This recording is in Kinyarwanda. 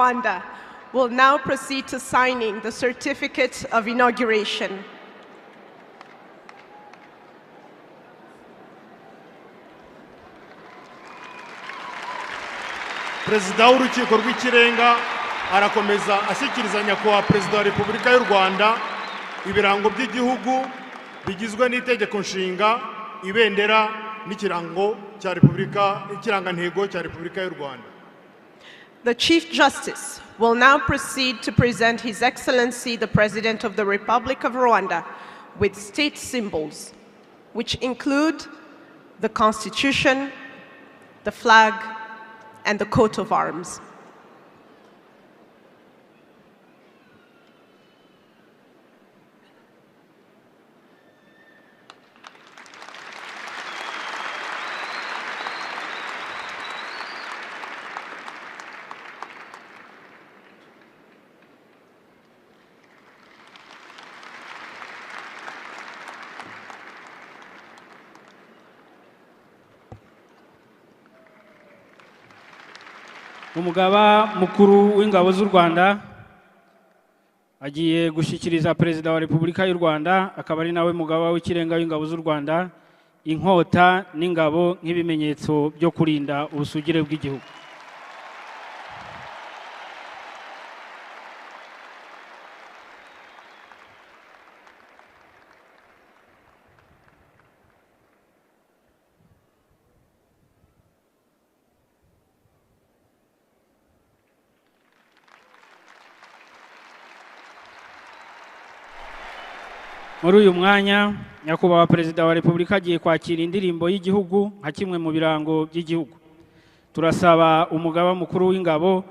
Rwanda will now proceed to signing the certificate of inauguration. Perezida w'Urukiko rw'Ikirenga arakomeza ashyikiriza nyakubahwa Perezida wa Repubulika y'u Rwanda ibirango by'igihugu bigizwe n'itegeko nshinga, ibendera n'ikirango cya Repubulika, ikirangantego cya Repubulika y'u Rwanda. The Chief Justice will now proceed to present His Excellency the President of the Republic of Rwanda with state symbols, which include the Constitution, the flag, and the coat of arms. Umugaba mukuru w'ingabo z'u Rwanda agiye gushyikiriza Perezida wa Repubulika y'u Rwanda, akaba ari nawe mugaba w'ikirenga w'ingabo z'u Rwanda, inkota n'ingabo nk'ibimenyetso byo kurinda ubusugire bw'igihugu. Muri uyu mwanya nyakubahwa Perezida wa Repubulika agiye kwakira indirimbo y'igihugu nka kimwe mu birango by'igihugu. Turasaba umugaba mukuru w'ingabo